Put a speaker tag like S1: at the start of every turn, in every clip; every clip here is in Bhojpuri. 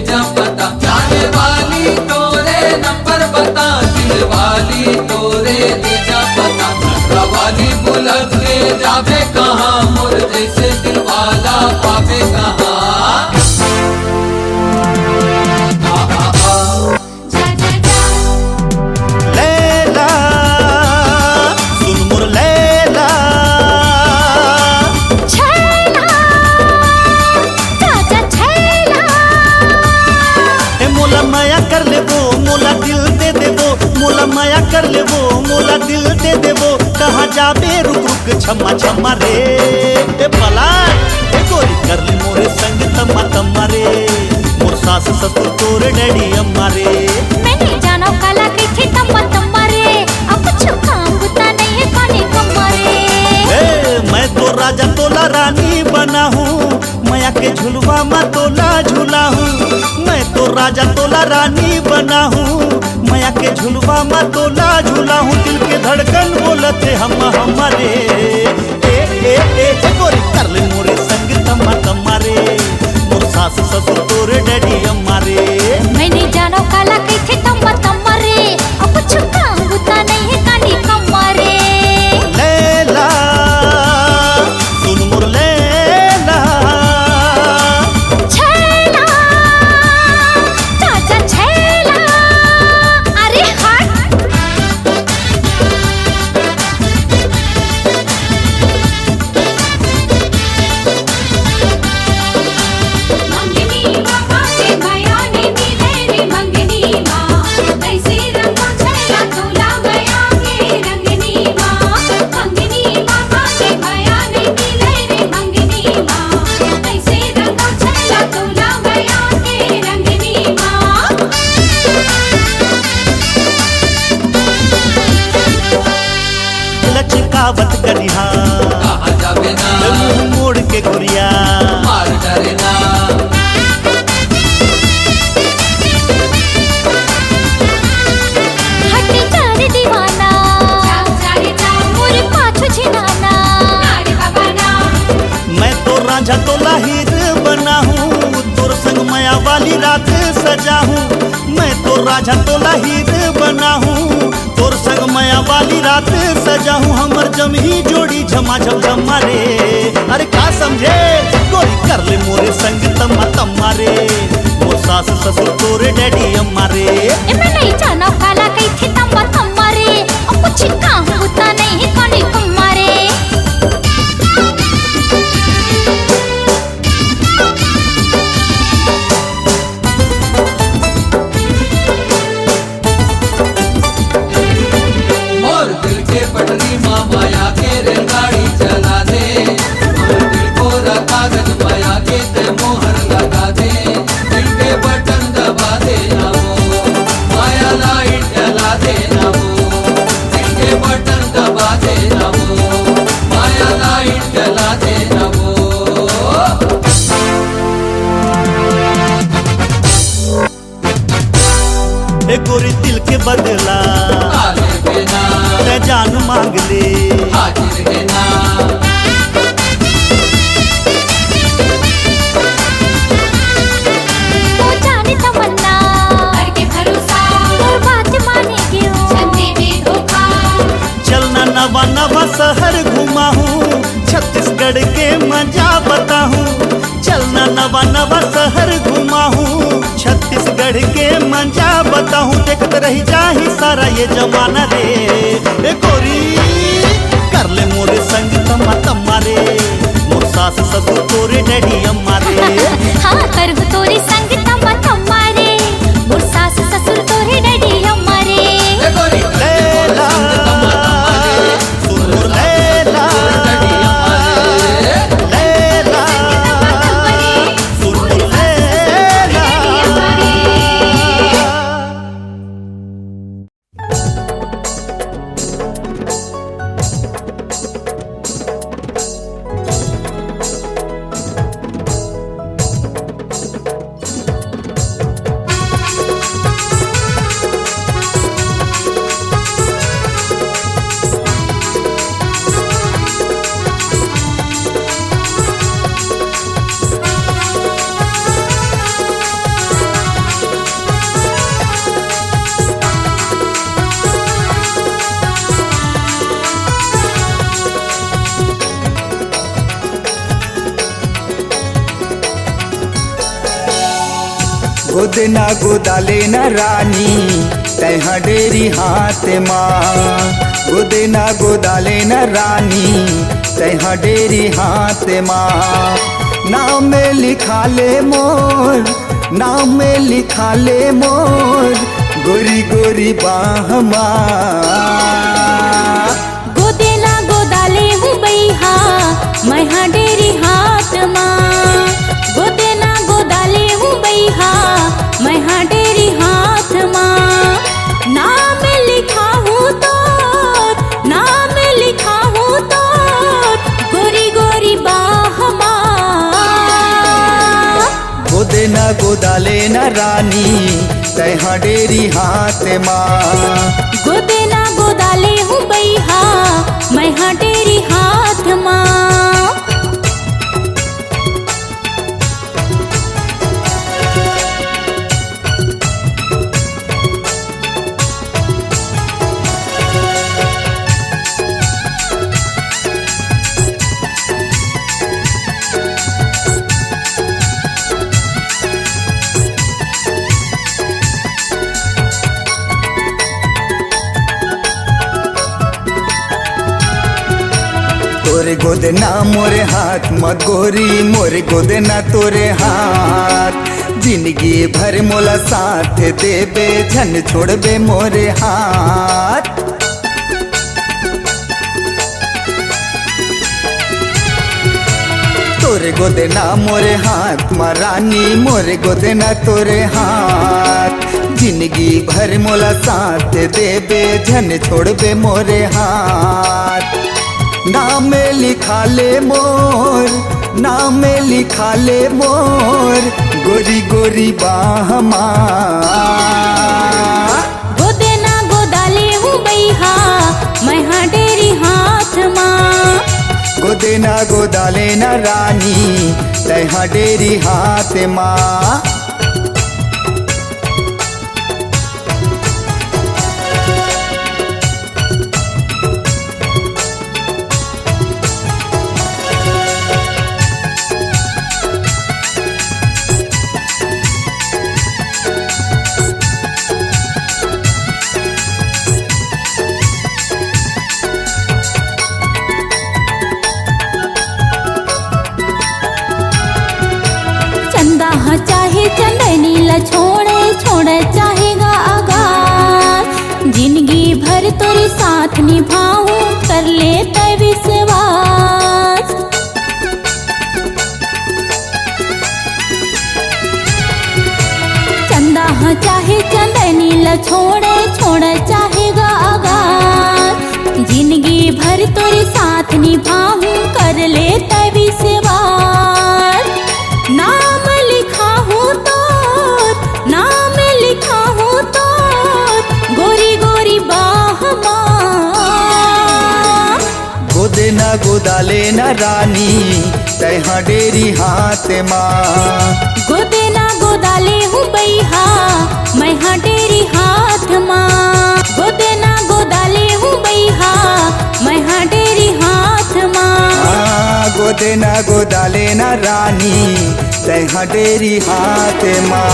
S1: जा पता, जाने वाली तोरे नंबर बता, दिल वाली तोरे दे जा पता, झगड़ा वाली बुलक ले जावे कहाँ, मोर जैसे दिल वाला पावे कहाँ।
S2: माया कर ले वो मोला दिल दे दे वो, कहाँ जाबे रुक रुक छम्मा छम्मा रे, ए पलाट ए गोरी कर ले मोरे संग तम्मा तम्मा रे, मोर सास ससुर तोरे डैडी अम्मा रे।
S3: मैंने जानो काला की थी तम्मा तम्मा रे, अब कुछ काम बुता नहीं है पानी कम्मा रे।
S2: मैं तो राजा तोला रानी बना हूँ, माया के झुलवा मा तोला झूला हूँ, मैं तो राजा तोला रानी बना हूँ, माया के झुलवा मा तोला झूला हूँ, दिल के धड़कन बोलते हम हमारे, ए गोरी कर ले मोरे संग तम्मा तम्मा रे, मोर सास ससुर तोरे डैडी अम्मा रे।
S3: मैंने जानो काला की थी तम्मा तम्मा रे, अब कुछ काम बुता नहीं है कानी कम्मा रे।
S2: लैला सुन मोर लैला,
S3: छैला ताजा छैला, अरे हट। मंगनी बाबा के भया ने मिले रे मंगनी माँ, कैसे रंगो छैला तोला भया के रंगनी माँ, मंगनी बाबा के भया ने मिले रे मंगनी माँ, कैसे रंगो छैला तोला भया के रंगनी माँ।
S2: लचकावत करिहा
S1: कहाँ जावे ना,
S2: मुंह मोड़ के गुरिया,
S1: मार डरे ना,
S3: हटे जाने दीवाना, मोरे पाछू छिनाना, अरे बाबा ना।
S2: मैं तो रांझा तो लाहिर बना हूँ, तोर संग माया वाली रात सजा हूँ, मैं तो रांझा तो लाहिर बना हूँ, तोर संग माया वाली रात सजा हूँ, हमर जमही जोड़ी झमा झम झमा रे। अरे का समझे गोरी कर ले मोरे संग तम्मा तम्मा रे, मोर सास ससुर तोरे डैडी अम्मा रे।
S3: मैं नहीं जाना काला कई थी तम्मा तम्मा रे, अब कुछ काम बुता नहीं है कानी कम्मा रे।
S1: मोर दिल के पटरी माँ माया के रेलगाड़ी चला दे, मोर दिल को कागज माया के ते मोहर लगा दे, दिल के बटन दबा दे ना वो, माया लाइट जला दे ना वो, दिल के बटन दबा दे ना वो, माया लाइट जला दे ना वो।
S2: ए गोरी दिल के बदला
S1: काले बिना
S2: ते जान मांग ले,
S1: हाजिर है ना,
S3: वो जाने तमन्ना करके भरोसा, और बात माने क्यों छंदे में धोखा।
S2: चलना नवा नवा शहर घुमा हूँ, छत्तीसगढ़ के मजा बता हूँ, चलना नवा नवा शहर घुमा हूँ, छत्तीसगढ़ के मजा बता हूँ, देखते रही जाही सारा ये जमाना रे। ए गोरी कर ले मोरे संग तम्मा तम्मा रे, मोर सास ससुर तोरे डैडी अम्मा रे।
S3: हाँ कर तोरी संग तम्मा तम्मा रे, और सास ससुर तोरे डैडी अम्मा रे।
S1: ए गोरी
S2: लैला सुन मोर लैला, लैला सुन मोर लैला।
S4: गोदना गोदाले न रानी तैहा डेरी हाथ माँ। गोदना गोदाले न रानी तैहा डेरी हाथ माँ। नाम में लिखा ले मोर, नाम में लिखा ले मोर गोरी गोरी बाह माँ।
S3: गोदेना गोदाले हूँ बैहा मैं हाँ डेरी हाथ माँ। गोदेना गोदाले हूँ बैहा मैं हाँ डेरी हाथ माँ। नाम लिखा हूँ तोर, नाम लिखा हूँ तोर गोरी गोरी बाह माँ।
S4: गोदना गोदाले न रानी तैहा डेरी हाथ माँ।
S3: गोदेना गोदाले हूँ बैहा मैं हाँ डेरी हाथ माँ।
S4: तोरे गोदना मोरे हाथ मत गोरी, मोरे गोदना तोरे हाथ। जिंदगी भर मोला साथ देबे झन छोड़बे मोरे हाथ। तोरे गोदना मोरे हाथ महारानी, मोरे गोदना तोरे हाथ। जिंदगी भर मोला साथ देबे झन छोड़बे मोरे हाथ। नाम लिखा ले मोर, नाम लिखा ले मोर गोरी गोरी बाह माँ।
S3: गोदेना गोदाले हूँ बैहा मैं हाँ डेरी हाथ माँ।
S4: गोदना गोदाले न रानी तैहा डेरी हाथ माँ।
S3: चंदा हाँ चाहे चंदनी ला छोड़े, छोड़े चाहेगा आगार। जिंदगी भर तोरे साथ निभाऊं कर ले तय विश्वास। चंदा हाँ चाहे चंदनी ला छोड़े, छोड़े चाहेगा आगार। जिंदगी भर तोरे साथ निभाऊं कर ले तय विश्वास। नाम लिखा हूँ तोर, नाम लिखा हूँ तोर गोरी गोरी बाह माँ।
S4: गोदना गोदाले न रानी तैहा डेरी हाथ माँ।
S3: गोदेना गोदाले हूँ बैहा मैं हाँ डेरी हाथ माँ। गोदेना गोदाले हूँ बैहा मैं हाँ डेरी हाथ माँ।
S4: गोदना गोदाले न रानी तैहा डेरी हाथ माँ।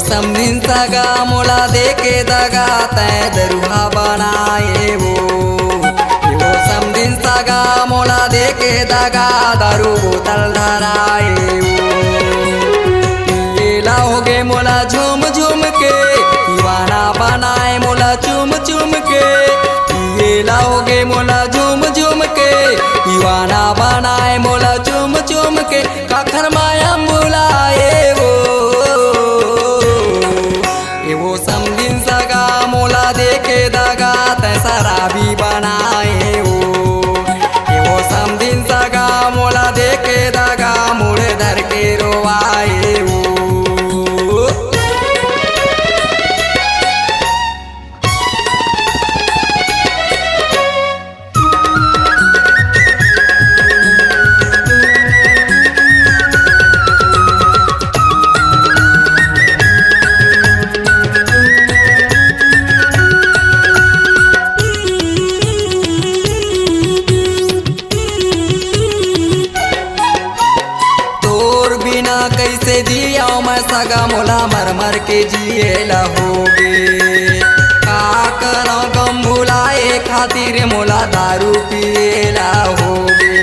S1: समझिन सगा मोला देके दगा तै दरुहा बनाए वो समझिन सगा मोला देके दगा दारू बोतल धराए वो लाओगे मोला झूम झूम के दीवाना बनाए मोला चूम चूम के लाओगे मोला झूम झूम के दीवाना बनाए मोला चूम चूम के काखर माया बुलाए वो समझिन सगा मोला देके दगा तै शराबी बनाए वो समझिन सगा मोला देके दगा मुड़े धर के रोवाए वो।
S5: सगा मोला मर मर के जिएला होगे। का करो गम भुलाए खातिर मोला दारू पिएला होगे।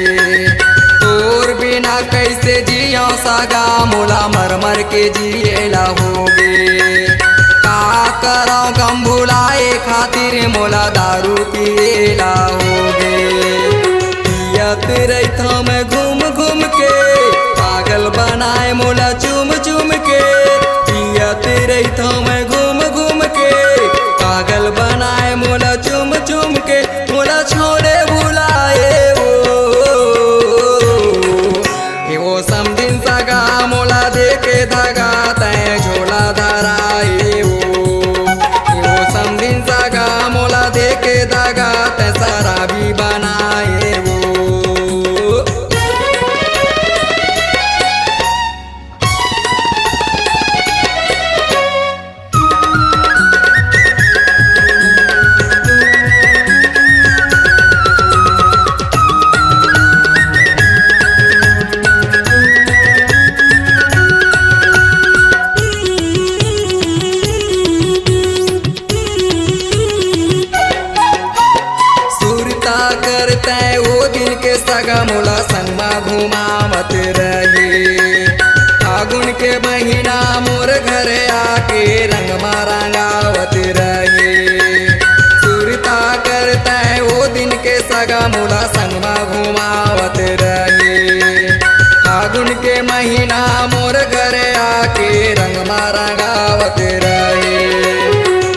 S5: तोर बिना कैसे जियो सगा मोला मर मर के जिएला होगे। का करो गम भुलाए खातिर मोला दारू पिएला होगे। पियत रहित मैं घूम घूम के पागल बनाए मोला चूम चूम के। पियत रहित मैं घूम घूम के पागल बनाए मोला चूम चूम के। मोला छोड़े भुलाए वो समझिन सगा मोला देके धागा तय झोला धराए वो समझिन सगा मोला देके धागा तय शराबी बनाए वो। करते वो दिल के सगा मोला संगमा घुमावत रहे। फागुन के महीना मोर घर आके रंगमा रंगावत रहे। सुरता करते वो दिन के सगा मोला संगमा घुमावत रहे। फागुन के महीना मोर घर आके रंगमा रंगावत रहे।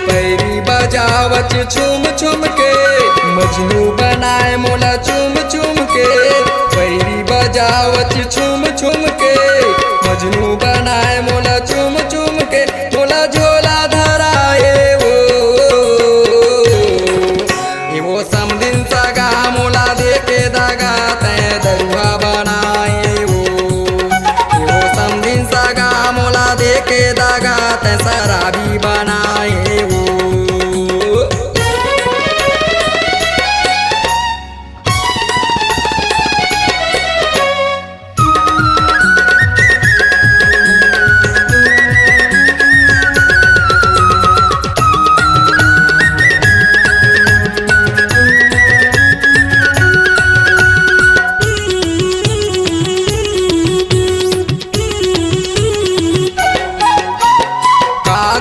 S5: पैरी बजावत छुम छुम के मजनू बनाए मोला चूम चूम के। पैरी बजावत छुम छुम के मजनू बनाए मोला चूम चूम के। मोला झोला धराए वो समझिन सगा मोला देके दागा तय दरुआ बनाए वो समझिन सगा मोला देके दागा तय शराबी बनाए वो।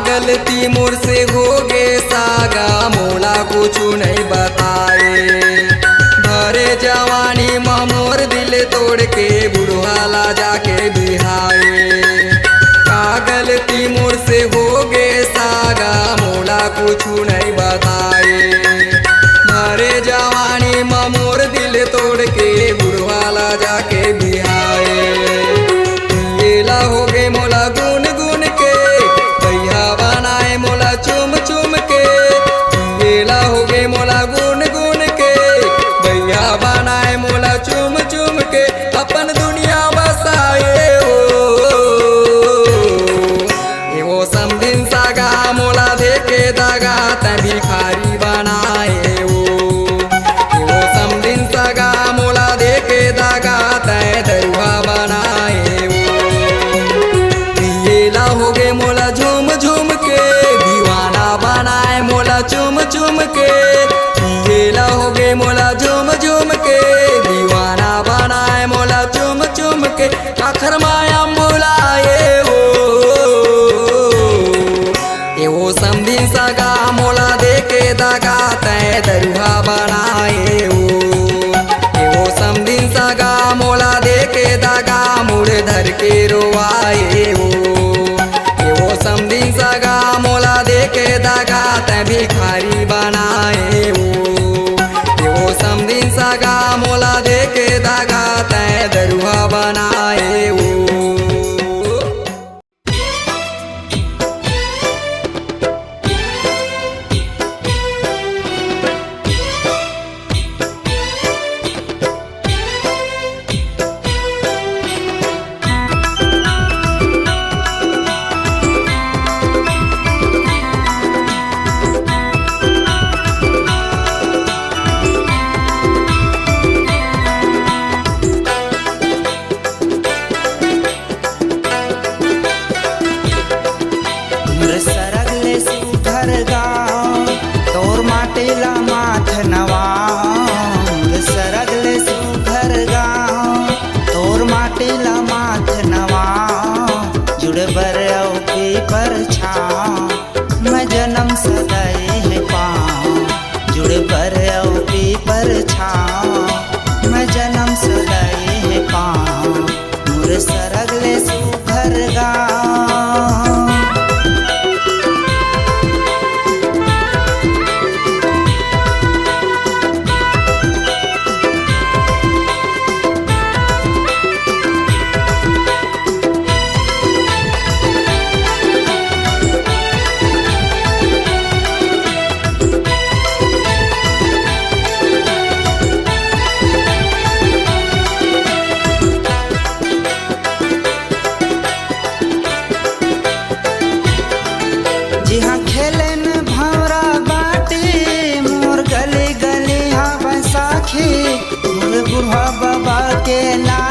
S5: गलती मोर से हो गे सागा मोला कुछ नहीं बताए। भरे जवानी में मोर दिल तोड़ के बुढ़वाला जाके बिहाए। का गलती मोर से हो गे सागा मोला कुछ नहीं बताए। भरे जवानी में मोर दिल तोड़ के बुढ़वाला जाके बिहाए। येला हो गे मोला गुन गुन के भैया बनाए मोला चुम चुम के। येला हो गे मोला गुन गुन के भैया बनाए मोला चुम चुम के। अपन दुनिया बसाए वो समझिन सगा मोला देके दागा तय भिखारी बनाए वो समझिन सगा मोला देके दागा तय दरुआ बनाए येला हो गे मोला झूम झूम के दीवाना बनाए मोला चुम चुम के। येला हो गे मोला झूम झूम के दीवाना बनाए मोला चुम चुम के। आखर माया बुलाए वो समझिन सगा मोला देके दागा तय दरुआ बनाए वो समझिन सगा मोला देके दागा मुड़ धर के रोवाए वो समझिन सगा मोला देके दागा तय भिखारी बनाए वो समझिन सगा मोला देके दागा तय दरुआ बनाए वो।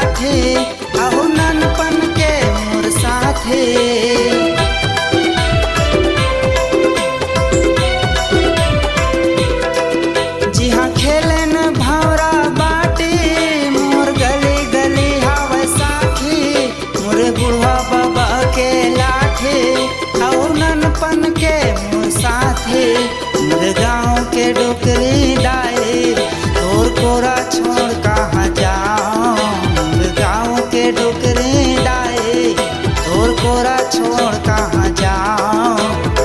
S6: लाठे अहो ननपन के मोर साथे जी हाँ खेले न भौरा बाटे मोर गली गली हवा साखी मोरे बुढ़वा बाबा के लाठे अहो ननपन के मोर साथे मोरे गाँव के डोकरी दाए तोर कोरा छोड़ कहाँ जाओ मोरे गाँव के डोकरी दाए तोर कोरा छोड़ कहाँ जाओ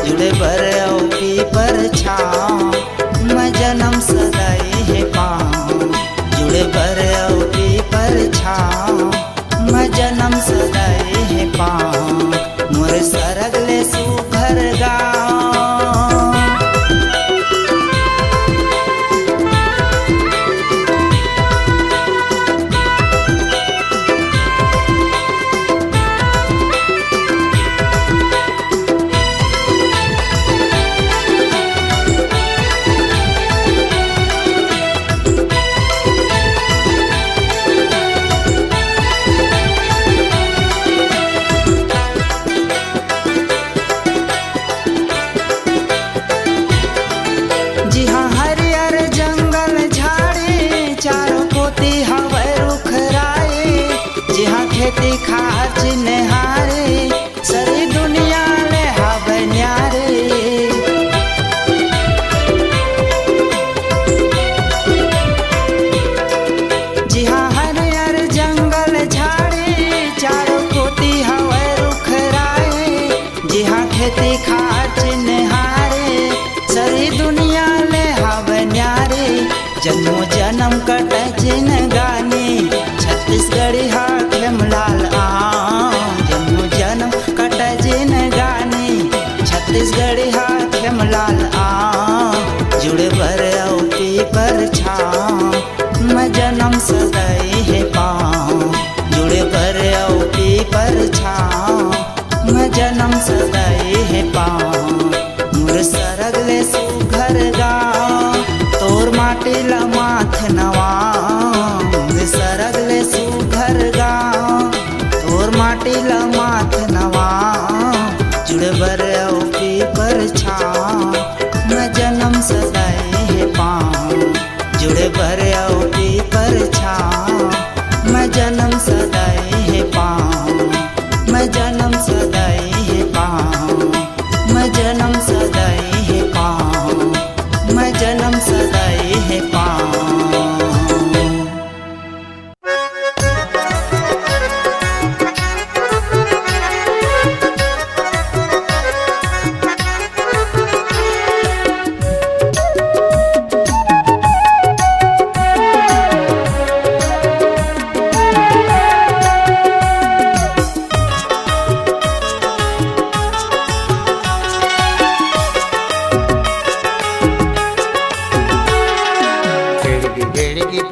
S6: जुड़े बर पर छाओ मैं जन्म सदाई है पाऊँ जुड़े बर पर छाओ मैं जन्म सदाई है पाऊँ मोरे सरगले सुघर गाँव जी हाँ हरियर जंगल झाड़ी चारों पोती हवे रुख राए जी हाँ खेती खाच निहारे सारी दुनिया ले हवे न्यारे जी हाँ हरियर जंगल झाड़ी चारों पोती हवे रुख राए जी हाँ खेती खाच निहारे सारी दुनिया ले हवे न्यारे जन्मो जन्म कट जिन गाने छत्तीसगढ़ी हाथम लाल जन्मो जन्म कट जिन गाने छत्तीसगढ़ी हाथम लाल जुड़े बर पर छाओ मैं जन्म सदाई है पाऊँ जुड़े बर पर छाओ मैं जन्म सदाई है पाऊँ मोर सरगले सुघर गाँव तोर माटी ला माथ नवा मोर सरगले सुघर गाँव तोर माटी ला माथ नवा जुड़े बर पर छाओ मैं जन्म सदाई है पाऊँ जुड़े बर पर छाओ मैं जन्म सदाई है पाऊँ मैं जन्म सदाई है पाऊँ मैं जन्म सदाई है पाऊँ मैं जन्म सदाई है पाऊँ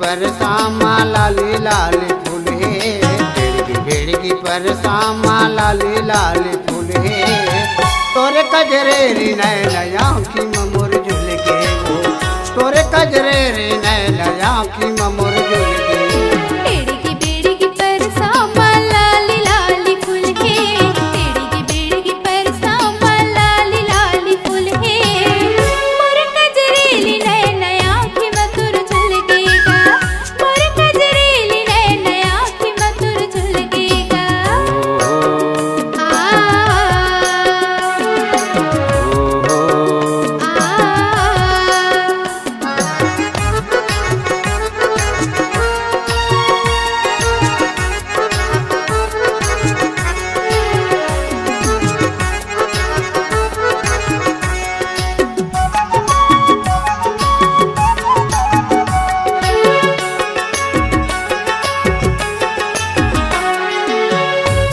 S7: पर सामा लाली लाल फूल है भेड़गी भेड़गी पर सामा लाली लाल फूल है तोरे कजरेरी नैन आँखी मोर झुल के तोरे कजरेरी नैन आँखी मोर झुल के
S3: बेड़गी बेड़गी पर सामा लाली लाली फूल है बेड़गी बेड़गी पर सामा लाली लाली फूल है मोर कजरेली नैन आँखी मधुर झलकेगा मोर कजरेली नैन आँखी मधुर झलकेगा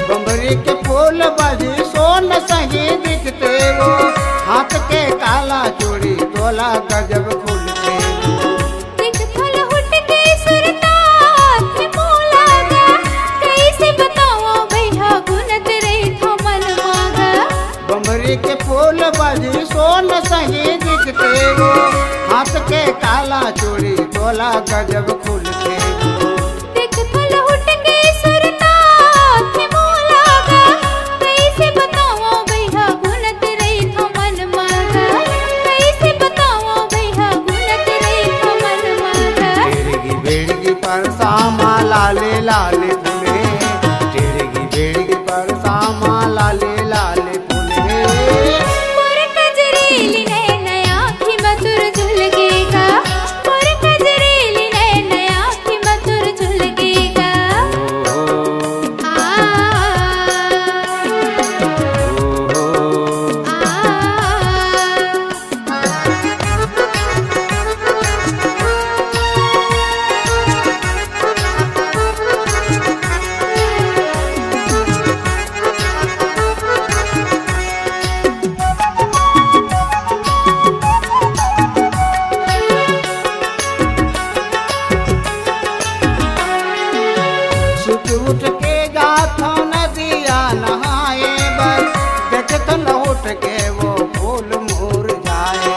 S7: बम्बरी के फूल बाजी सोन सही दिखते वो हाथ के काला चूड़ी तोला गजब फूल के
S3: देख फल हुट के सुरता थे मोलागा कैसे बताओ भैया गुनत रही थो मन मागा
S7: बम्बरी के फूल बाजी सोन सही दिखते वो हाथ के काला चूड़ी तोला गजब फूल के
S3: देख फल हुट के
S7: लाले फूले टेढ़गी बेड़गी परसामा लाले लाले फूले
S3: मोर कजरेली नैन आँखी मधुर झुलकेगा मोर कजरेली नैन आँखी मधुर झुलकेगा
S7: सुत उठ के जाथो नदिया नहाए बर देखत लौट के वो फूल मुरझाए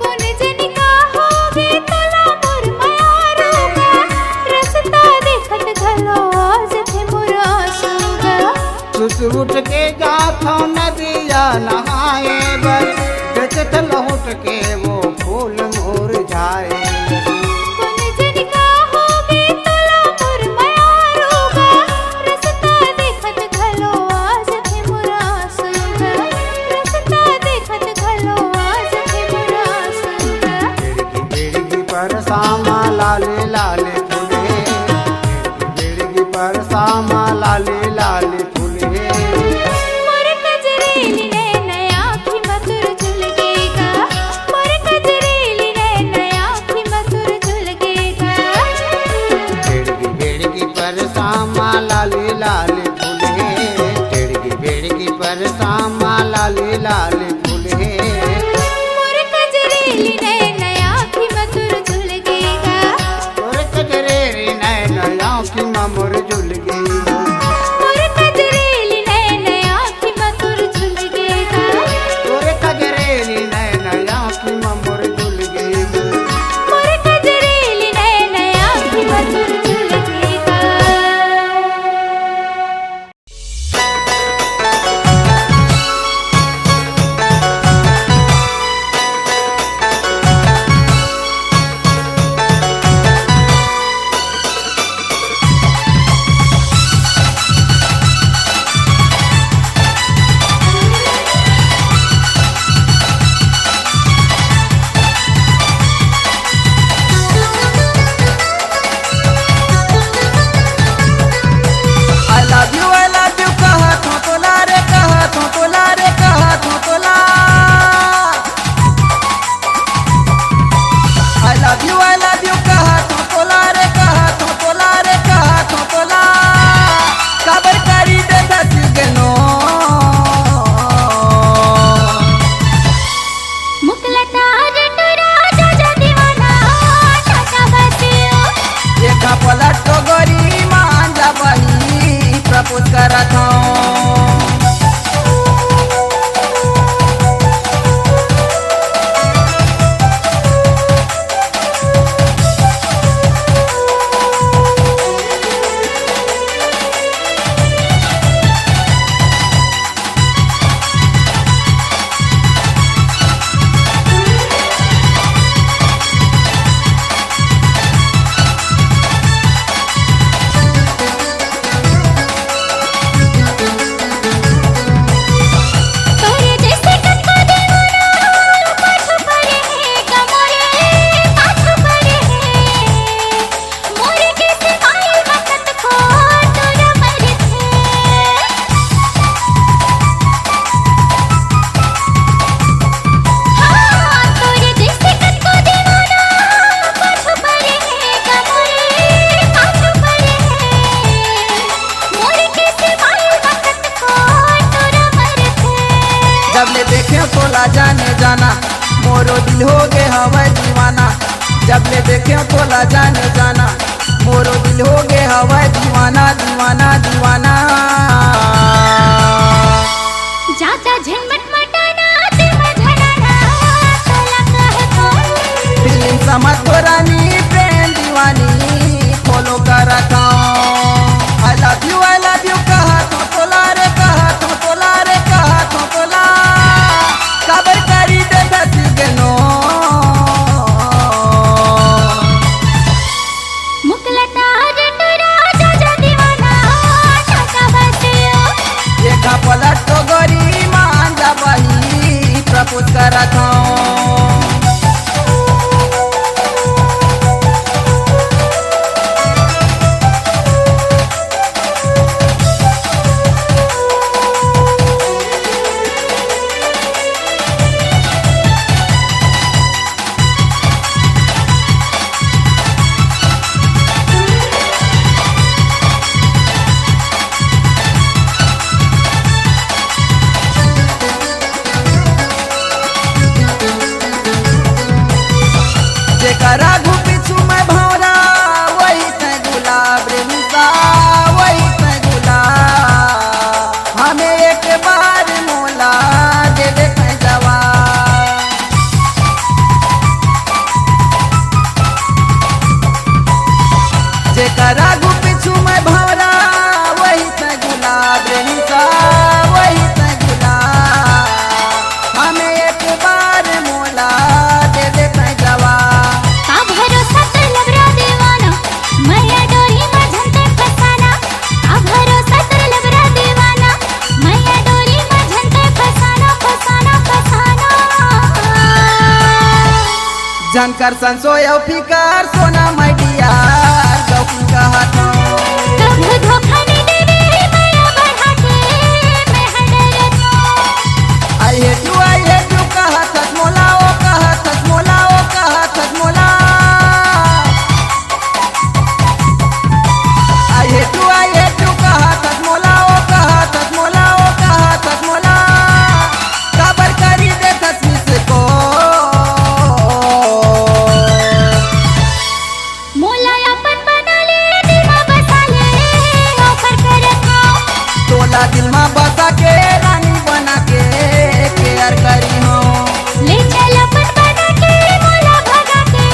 S3: कौन जनी का होगे तला मोर मारूंगा रास्ता देखत घलो आज थे मोर आंसूगा
S7: सुत उठ के जाथो नदिया नहाए बर देखत लौट के वो फूल मुरझाए
S3: कौन जनी का होगे तला मोर मारूंगा रास्ता देखत घलो आज थे मोर आंसूगा रास्ता देखत घलो आज थे मोर आंसूगा
S7: बेड़गी बेड़गी परसामा लाले लाले फूले बेड़गी परसामा लाले लाले फूले
S3: मोर कजरेली नैन आँखी मधुर झुलकेगा मोर कजरेली नैन आँखी मधुर झुलकेगा
S7: बेड़गी बेड़गी परसामा लाले लाले फूले बेड़गी बेड़गी परसामा लाले लाले फूले
S3: मोर कजरेली नैन आँखी मधुर झुलकेगा
S7: और कजरेरी नैन आँखी मोर झुल गई
S3: मोर कजरेली नैन आँखी मधुर झुलकेगा
S7: और कजरेरी नैन आँखी मोर झुल गई
S3: मोर कजरेली नैन आँखी मधुर झुलकेगा
S5: I love you कहा तो तोला रे कहा तो तोला रे कहा तो तोला I love you कहा तो तोला रे कहा तो तोला रे कहा तो तोला खबर करी दे दस गनो
S3: मुकलता जटुरा जा दीवाना टाटा बसियो
S5: देखा पलट तो गोरी मांझा बनी प्रपोज करत हूँ
S3: तोरे जैसे कक्का दीवाना पाछू पड़े है कमरे पाछू पड़े है मोरे के सिवाय वक्त को तोरा मरे थे हाँ तोरे जैसे कक्का दीवाना पाछू पड़े है कमरे पाछू पड़े है मोरे के सिवाय वक्त को तोरा मरे थे
S5: जब ले देखे तोला जाने जाना मोरो दिल हो गे हवा दीवाना जब ले देखे तोला जाने जाना मोरो दिल हो गे हवा दीवाना दीवाना दीवाना
S3: जाता झनमट मटाना दिल में धड़ाना तोला कहतो
S5: फीलिंग समझ तो रानी प्रेम दीवानी फॉलो कर रखा I love you कहा तो तोला रे कहा तो तोला रे कहा तो तोला खबर करी दे दस गनो
S3: मुकलता जटुरा
S5: जानकर संसोय फिकर सोना मैडियार गौकी कहत
S3: कब धोखा नहीं देवे माया बढ़ा के मैं हडरत
S5: आई हेट यू कहत मोला ओ कहत मोला ओ कहत मोला आई हेट यू कहत मोला ओ कहत मोला ओ कहत मोला खबर करी दे तस्वीर को
S3: मोला अपन बना ले दिल में बसा ले ऑफर कर खाओ
S5: तोला दिल में बसा के रानी बना के केयर करी हो
S3: ले चल अपन बना के मोला भगा के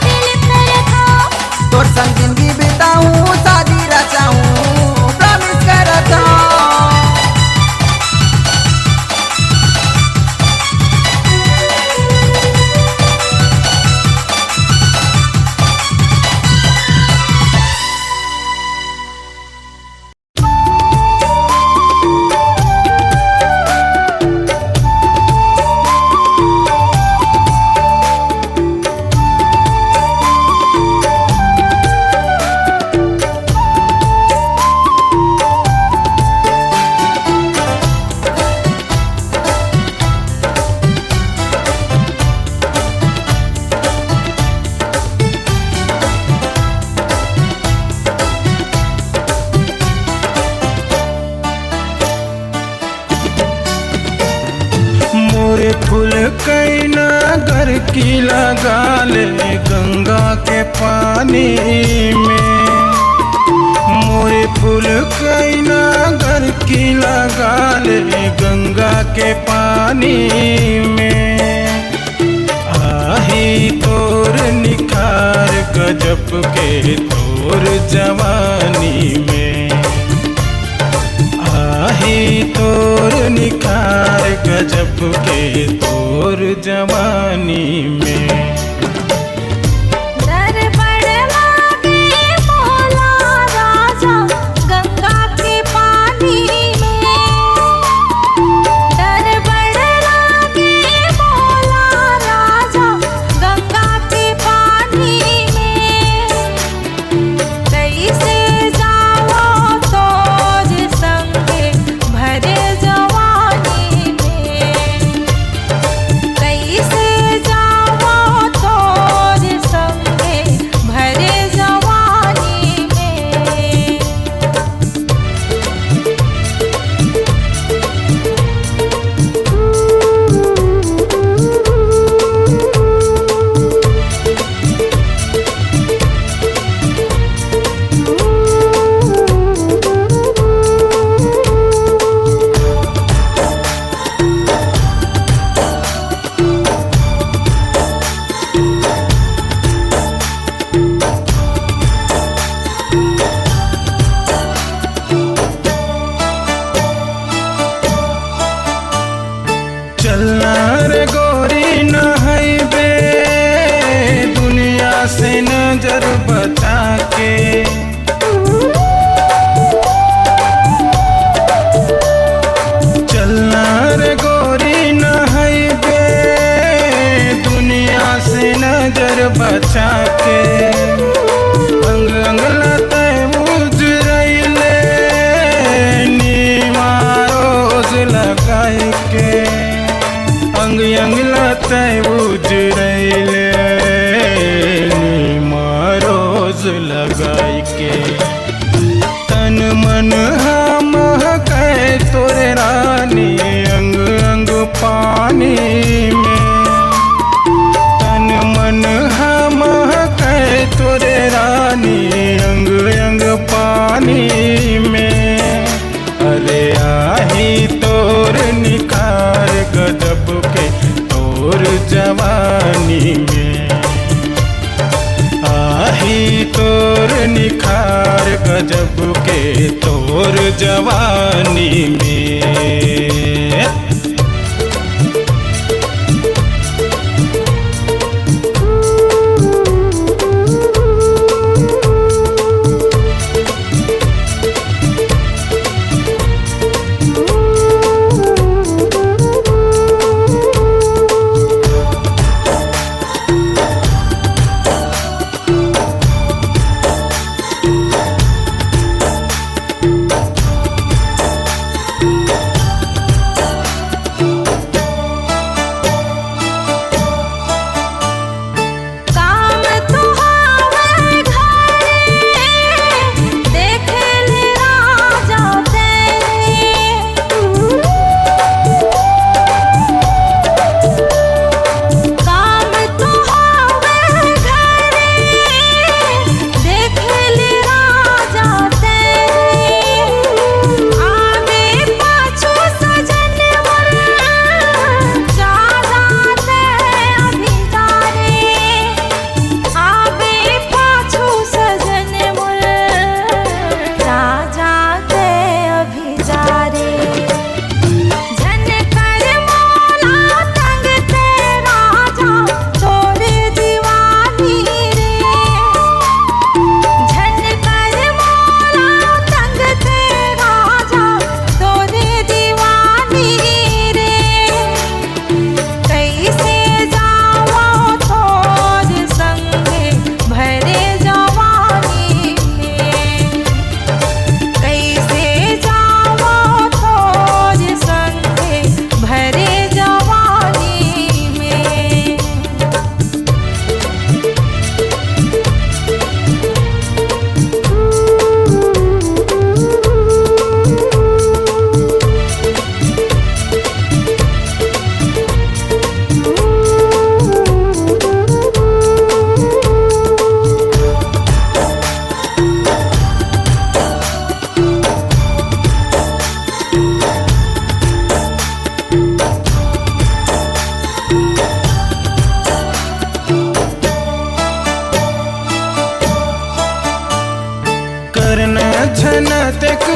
S3: दिल कर खाओ
S5: तोर संग जिंदगी बिताऊं शादी रचाऊं प्रॉमिस करता
S8: मोरे फूल कैना घर की लगा ले गंगा के पानी में मोरे फूल कैना घर की लगा ले गंगा के पानी में आही तोर निखार गजब के तोर जवानी में आही तोर निखार गजब के तोर जवानी में
S3: डर बड़ लागे मोला राजा गंगा के पानी में डर बड़ लागे मोला राजा गंगा के पानी में कैसे जाओ तोज संगे भरे जवानी में कैसे जाओ तोज संगे भरे जवानी में
S8: चलना रे गोरी नहैबे दुनिया से नजर बचा के चलना रे गोरी नहैबे दुनिया से नजर बचा के अंग अंग लते उजरैले नीमा रोज लगाए के अंग अंग लते उजरैले नीमा रोज लगाए के तन मन हम कहे तोरे रानी अंग अंग पानी में तन मन हम कहे तोरे रानी अंग अंग पानी में अरे आही तोर निखार गजब के तोर जवानी में आही तोर निखार गजब के तोर जवानी में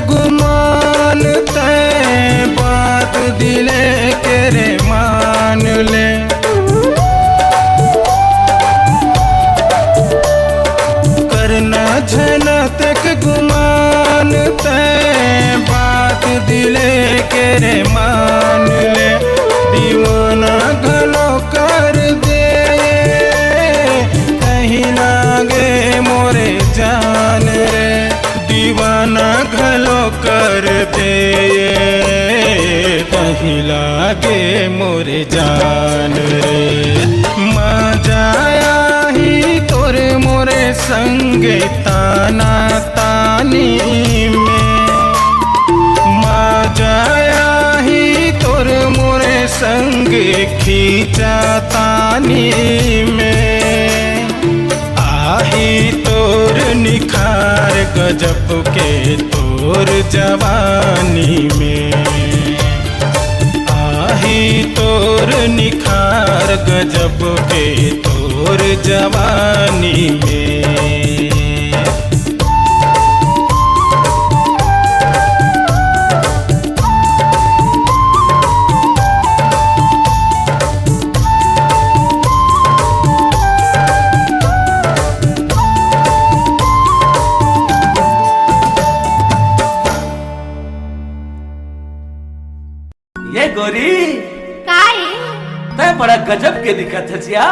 S8: गुमान तय बात दिले के रे मान ले। करना झनतक गुमान तय बात दिले के रे मान ले। दीवाना घलो कर दे कहीं लागे मोरे जान रे। दीवाना घलो कर दे कहीं लागे मोरे जान रे। मजाया ही तोरे मोरे संगे ताना तानी में। मजाया ही तोरे मोरे संग खींचा तानी में। आही तोर निखार गजब के तोर जवानी में। आही तोर निखार गजब के तोर जवानी में।
S1: ये गोरी
S3: काय
S1: तय बड़ा गजब के दिखत है जिया।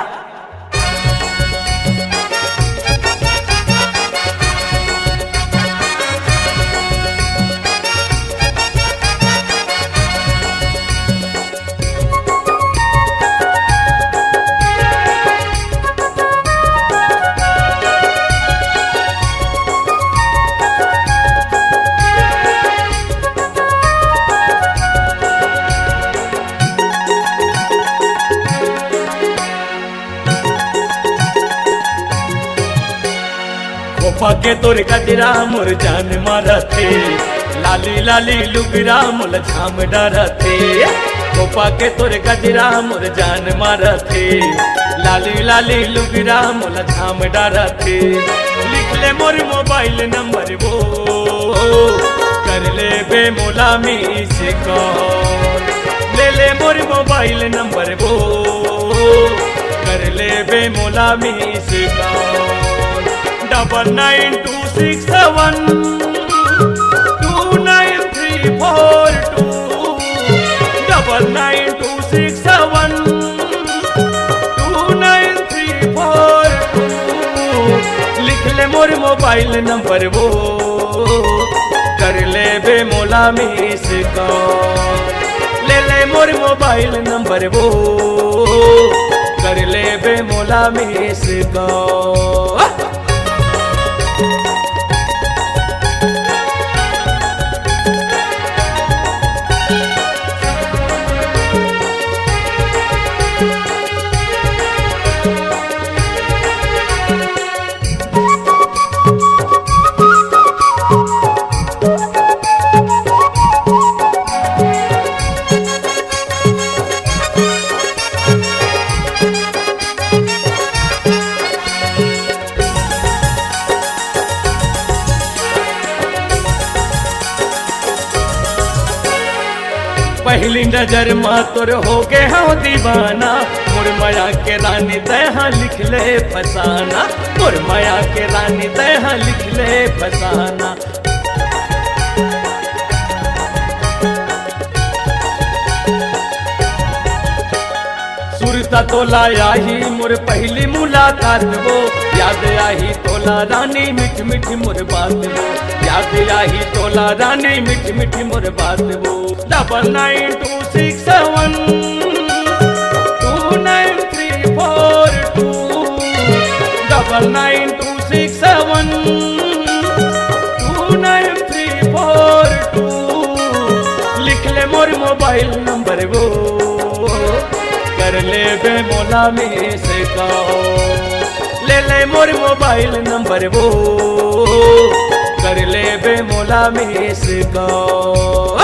S9: खोपा के तोर कजरा मोर जान मारथे। लाली लाली लुगरा मोल झाम डरथे। खोपा के तोर कजरा मोर जान मारथे। लाली लाली लुगरा मोल झाम डरथे। लिख ले मोर मोबाइल नंबर वो कर ले बे मोला मी से कॉल। ले ले मोर मोबाइल नंबर वो कर ले बे मोला मी से कॉल। 9926729342 9926729342 लिख ले मोर मोबाइल नंबर वो कर ले बे मोला मिस कॉल। ले ले मोर मोबाइल नंबर वो कर ले बे मोला मिस कॉल। पहली नजर माँ तोर हो गे हाँ दीवाना। मोर माया के रानी तैहा लिख ले फसाना। मोर माया के रानी तैहा लिख ले फसाना। सुरता तोला आई मोर पहली मुलाकात वो याद आई तोला रानी मिठ मिठ मोर बात वो याद आई तोला रानी मिठ मिठ मोर बात वो 9926729342 लिख ले मोर मोबाइल नंबर वो कर ले बे मोला में से कॉल। ले ले मोर मोबाइल नंबर वो कर ले बे मोला में से कॉल।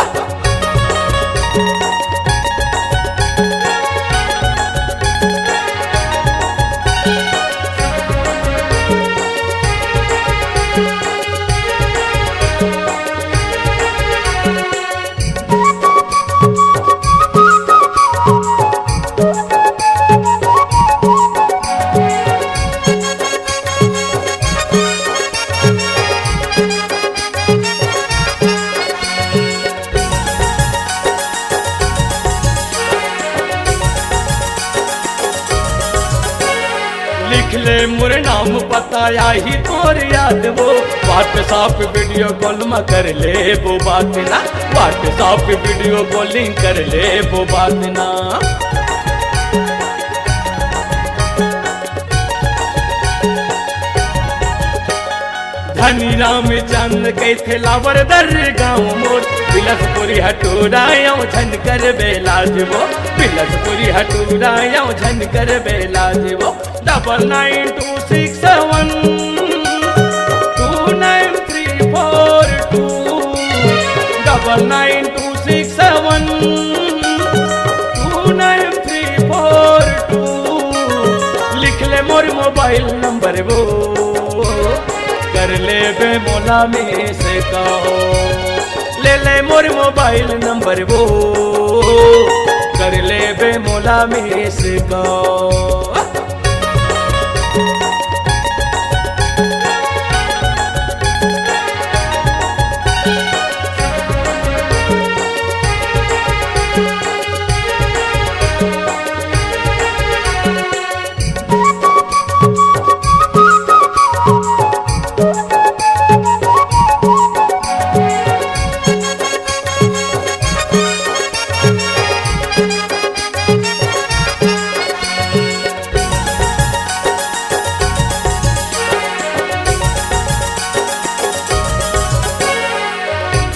S9: मोर नाम पता ही तोर याद वो व्हाट्सएप वीडियो कॉल में कर ले वो बात ना व्हाट्सएप वीडियो कॉलिंग कर ले वो बात ना धनी राम चंद के थे लावर दर गाँव मोर बिलसपुरी हटूरायों झन कर बेलाज वो बिलसपुरी हटूरायों झन कर बेलाज वो 992671 29342 992671 29342 लिख ले मोर मोबाइल नंबर वो कर ले बे मोला में से कहो ले ले मोर मोबाइल नंबर वो कर ले बे मोला में से कहो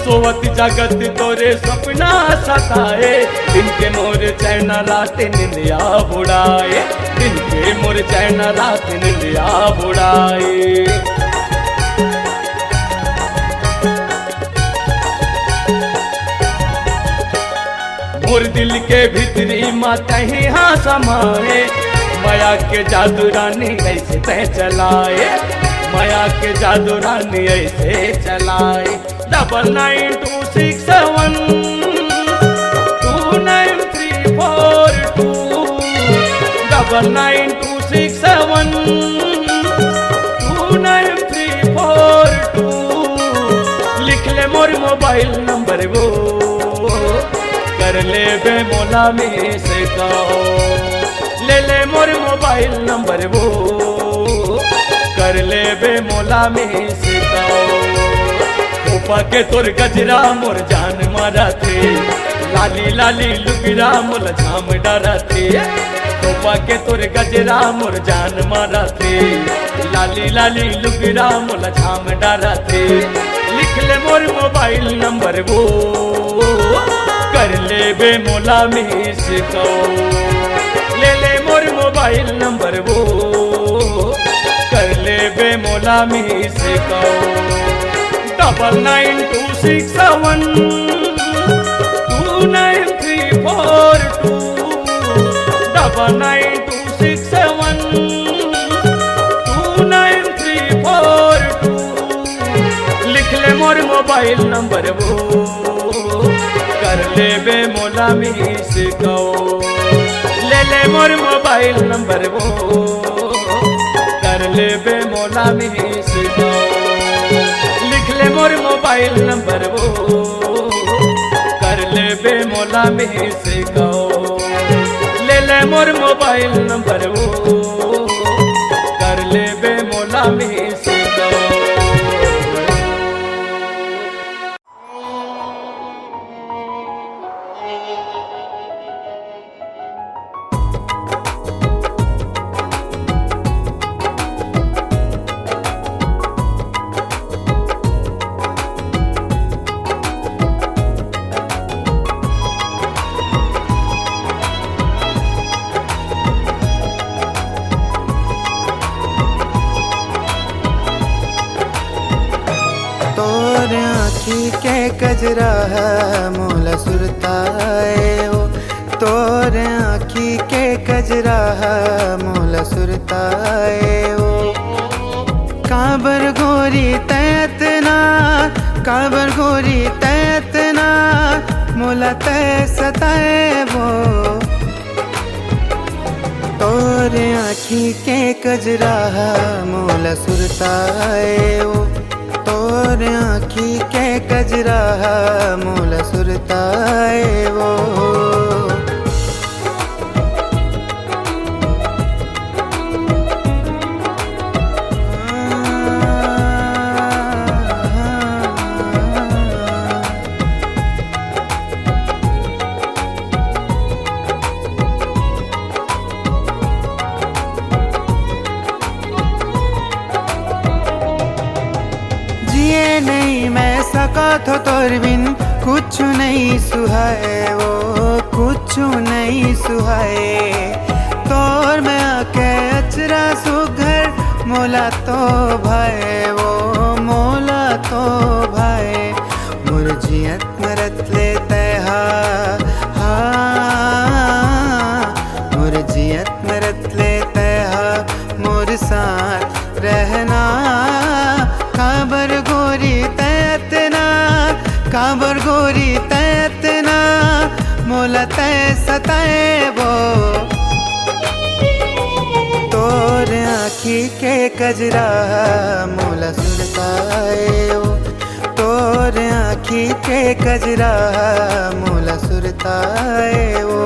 S9: सोवत जगत तोरे सपना सताए दिन के मोर चैन रात निंदिया बुड़ाए दिन के मोर चैन रात निंदिया बुड़ाए मोर दिल के भीतरी माता ही हाँ समाए माया के जादू रानी ऐसे तय चलाए माया के जादू रानी ऐसे चलाए 992671 29342 992671 29342 लिख ले मोर मोबाइल नंबर वो कर ले बे मोला में से कहो ले ले मोर मोबाइल नंबर वो कर ले बे मोला में से कहो गोपा के तोर गजरा मोर जान मारा थे लाली लाली लुगरा मोल झाम डरा थे गोपा के तोर गजरा मोर जान मारा थे लाली लाली लुगरा मोल झाम डरा थे लिख ले मोर मोबाइल नंबर वो कर ले बे मोला में से कहो ले ले मोर मोबाइल नंबर वो कर ले बे मोला में से कहो 992671 29342 992671 29342 लिख ले मोर मोबाइल नंबर वो कर ले बे मोला में से कहो ले ले मोर मोबाइल नंबर वो कर ले बे मोला में से कहो लिख ले मोर मोबाइल नंबर वो कर ले बे मोला में से कहो ले ले मोर मोबाइल नंबर वो कर ले बे मोला में से कहो
S6: के कजरा मोला सुरताए हो तोर आँखी के कजरा मोला सुरताए हो काबर गोरी तैतना काबर गोरी तैतना मोला तय सताए वो तोर आँखी के कजरा मोला सुरताए हो तोर आँखी के कजरा मोला सुरताए वो साथो तोर बिन कुछ नहीं सुहाए वो कुछ नहीं सुहाए तोर में आके अचरा सुघर मोला तो भाई वो मोला तो भाई मुरजियत मरत लेते हा मुरजियत मरत लेते हा मोर साथ रहना काबर गोरी तैतना काबर गोरी तैतना मोला तय सताए वो तोर आँखी के कजरा मोला सुरताए वो तोर आँखी के कजरा मोला सुरताए वो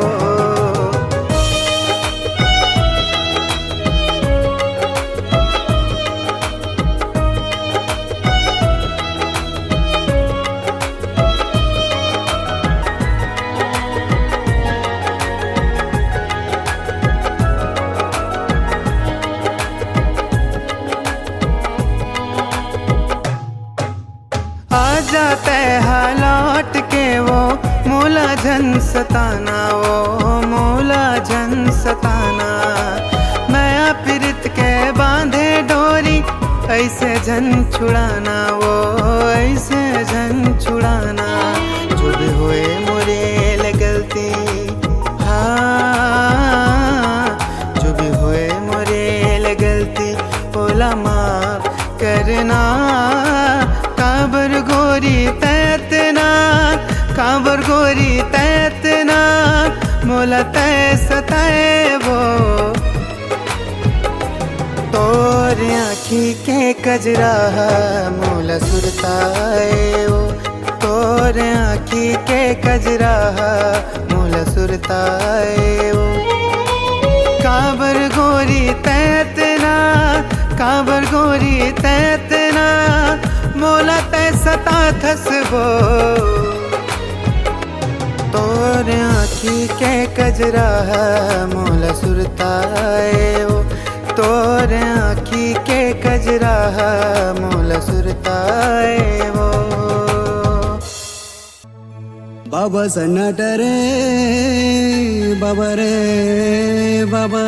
S6: जाते लौट के वो मोला झन सताना वो मोला झन सताना मैं पिरत के बांधे डोरी ऐसे झन छुड़ाना वो ऐसे झन छुड़ाना जो भी हुए मोरे गलती जो भी हुए मोरे गलती बोला माफ करना काबर गोरी तैतना काबर गोरी तैतना मोला तय सताए वो तोर आँखी के कजरा मोला सुरताए वो तोर आँखी के कजरा मोला सुरताए वो काबर गोरी तैतना काबर गोरी तैतना मोला तय सता थसबो तोर आँखी के कजरा मोला सुरताए वो तोर आँखी के कजरा मोला सुरताए वो
S2: बाबा सन्नाटा रे बाबा रे बाबा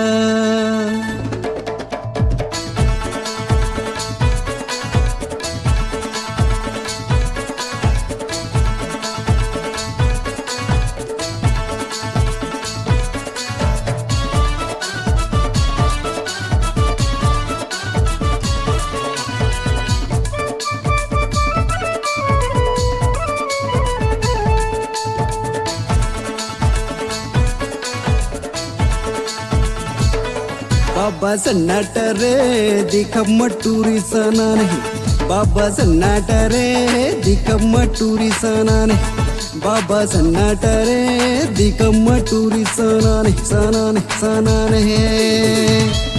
S2: बाबा सन्नाटा रे दिखम्मा टूरी सना नहीं बाबा सन्नाटा रे दिखम्मा टूरी सना नहीं बाबा सन्नाटा रे दिखम्मा टूरी सना नहीं सना नहीं सना नहीं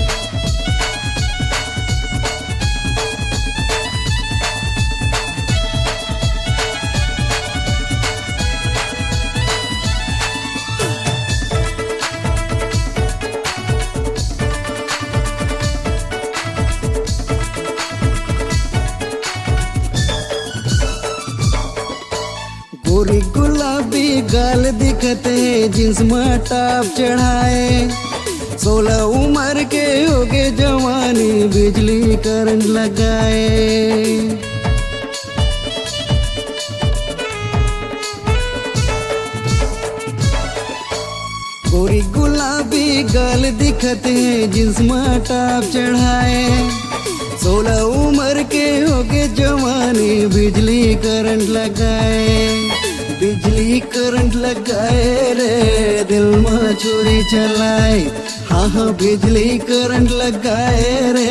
S2: गोरी गुलाबी गाल दिखते जींस में टाप चढ़ाए 16 उम्र के होगे जवानी बिजली करंट लगाए गोरी गुलाबी गाल दिखते जींस में टाप चढ़ाए 16 उम्र के होगे जवानी बिजली करंट लगाए बिजली करंट लगाए रे दिल में छुरी चलाए हाँ हाँ बिजली करंट लगाए रे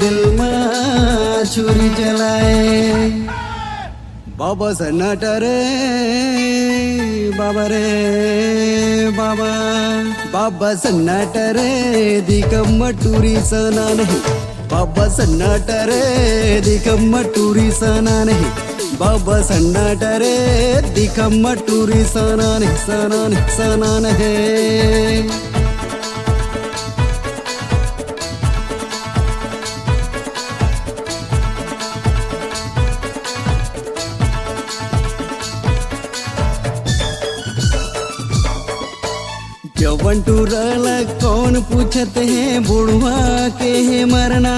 S2: दिल में छुरी चलाए बाबा सन्नाटा रे बाबा रे बाबा बाबा सन्नाटा रे दिखम्मा टूरी सना नहीं बाबा सन्नाटा रे दिखम्मा टूरी सना नहीं बाबा सन्नाटा रे दिखम्मा टूरी सना नहीं सना नहीं सना नहीं
S10: जवन टूरल कौन पूछत है बुढ़वा के है मरना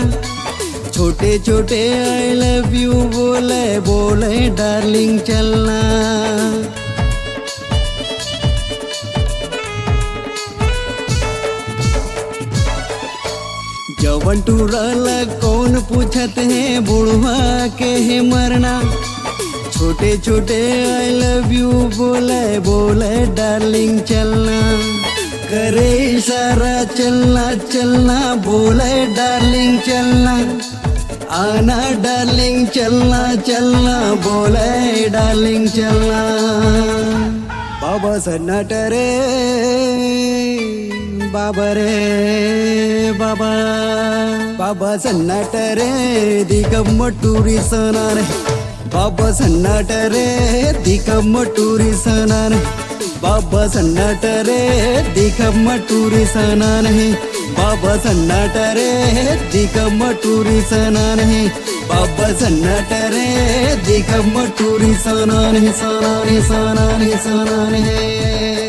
S10: छोटे छोटे आई लव यू बोले बोले डार्लिंग चलना जवन टूरल कौन पूछत है बुढ़वा के है मरना छोटे छोटे आई लव यू बोले बोले डार्लिंग चलना करे इशारा चलना चलना बोले डार्लिंग चलना आना डार्लिंग चलना चलना बोले डार्लिंग चलना बाबा सन्नाट रे बाबा रे बाबा बाबा सन्नाट रे दिगम्म टुरी सना रे बाबा सन्नाट रे दिगम्म टुरी सना रे बाबा सन्नाट रे दिगम्म टुरी सना रे बाबा सन्नाट रे दिगम्म टुरी सना रे बाबा सन्नाट रे दिगम्म टुरी सना रे सना रे सना रे सना रे